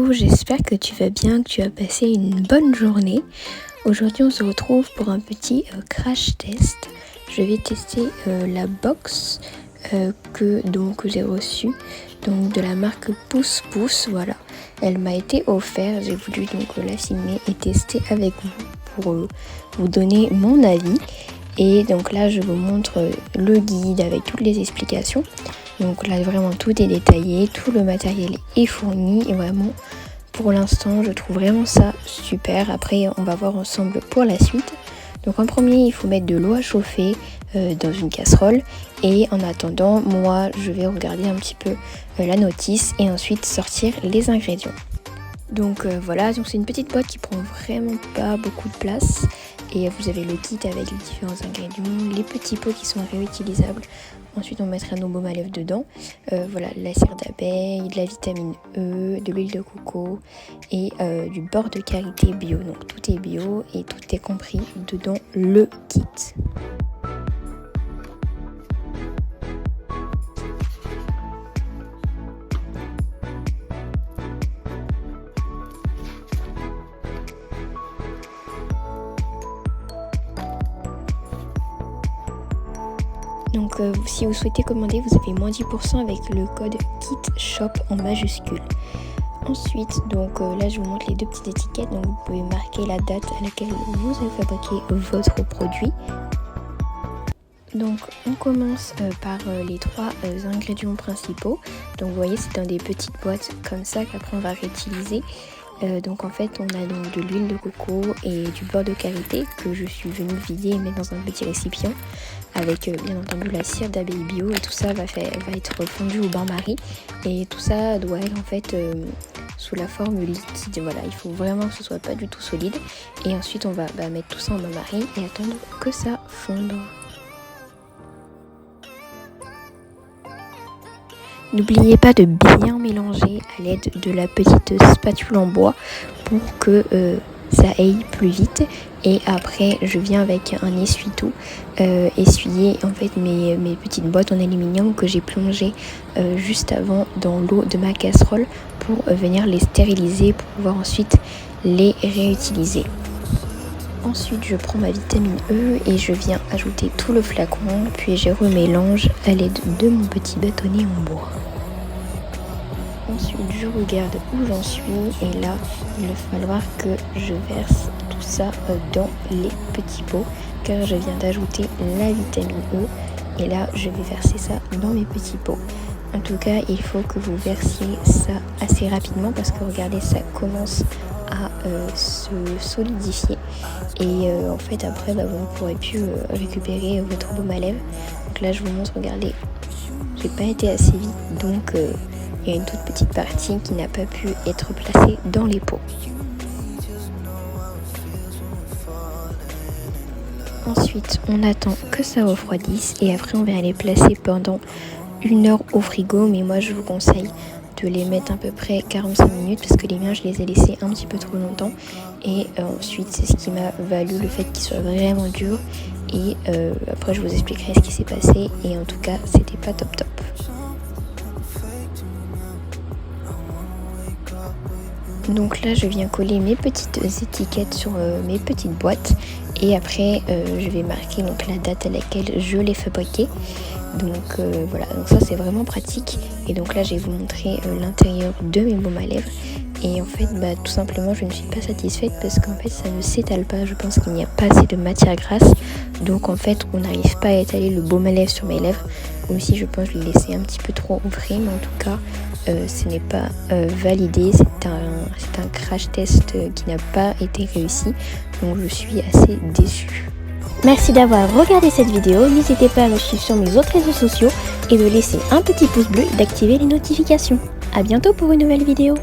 Hello, j'espère que tu vas bien, que tu as passé une bonne journée. Aujourd'hui on se retrouve pour un petit crash test. Je vais tester la box que j'ai reçue donc de la marque Pouce Pouce. Voilà, elle m'a été offerte, j'ai voulu donc la filmer et tester avec vous pour vous donner mon avis. Et donc là je vous montre le guide avec toutes les explications. Donc là vraiment tout est détaillé, tout le matériel est fourni et vraiment pour l'instant je trouve vraiment ça super. Après on va voir ensemble pour la suite. Donc en premier il faut mettre de l'eau à chauffer dans une casserole et en attendant moi je vais regarder un petit peu la notice et ensuite sortir les ingrédients. Donc voilà, donc c'est une petite boîte qui prend vraiment pas beaucoup de place et vous avez le kit avec les différents ingrédients, les petits pots qui sont réutilisables. Ensuite on mettra nos baumes à lèvres dedans, voilà, la cire d'abeille, de la vitamine E, de l'huile de coco et du beurre de karité bio. Donc tout est bio et tout est compris dedans le kit. Donc si vous souhaitez commander, vous avez moins 10% avec le code KITSHOP en majuscule. Ensuite, donc là je vous montre les deux petites étiquettes, donc vous pouvez marquer la date à laquelle vous avez fabriqué votre produit. Donc on commence par les trois ingrédients principaux. Donc vous voyez c'est dans des petites boîtes comme ça qu'après on va réutiliser. Donc en fait on a donc de l'huile de coco et du beurre de karité que je suis venue vider et mettre dans un petit récipient avec bien entendu la cire d'abeille bio et tout ça va être fondu au bain-marie et tout ça doit être en fait sous la forme liquide. Voilà, il faut vraiment que ce soit pas du tout solide et ensuite on va mettre tout ça en bain-marie et attendre que ça fonde. N'oubliez pas de bien mélanger à l'aide de la petite spatule en bois pour que ça aille plus vite. Et après je viens avec un essuie-tout essuyer en fait mes petites boîtes en aluminium que j'ai plongées juste avant dans l'eau de ma casserole pour venir les stériliser pour pouvoir ensuite les réutiliser. Ensuite je prends ma vitamine E et je viens ajouter tout le flacon puis je remélange à l'aide de mon petit bâtonnet en bois. Ensuite je regarde où j'en suis et là il va falloir que je verse tout ça dans les petits pots car je viens d'ajouter la vitamine E et là je vais verser ça dans mes petits pots. En tout cas il faut que vous versiez ça assez rapidement parce que regardez ça commence à se solidifier et en fait après vous ne pourrez plus récupérer votre baume à lèvres. Donc là je vous montre, regardez, j'ai pas été assez vite donc il y a une toute petite partie qui n'a pas pu être placée dans les pots. Ensuite on attend que ça refroidisse et après on va les placer pendant 1 heure au frigo, mais moi je vous conseille de les mettre à peu près 45 minutes parce que les miens je les ai laissés un petit peu trop longtemps et ensuite c'est ce qui m'a valu le fait qu'ils soient vraiment durs et après je vous expliquerai ce qui s'est passé et en tout cas c'était pas top. Donc là je viens coller mes petites étiquettes sur mes petites boîtes et après je vais marquer donc la date à laquelle je l'ai fabriqué. Donc voilà, donc ça c'est vraiment pratique et donc là je vais vous montrer l'intérieur de mes baumes à lèvres et en fait tout simplement je ne suis pas satisfaite parce qu'en fait ça ne s'étale pas, je pense qu'il n'y a pas assez de matière grasse donc en fait on n'arrive pas à étaler le baume à lèvres sur mes lèvres, même si je pense le laisser un petit peu trop ouvrir, mais en tout cas ce n'est pas validé, c'est un crash test qui n'a pas été réussi donc je suis assez déçue. Merci d'avoir regardé cette vidéo, n'hésitez pas à me suivre sur mes autres réseaux sociaux et de laisser un petit pouce bleu et d'activer les notifications. A bientôt pour une nouvelle vidéo.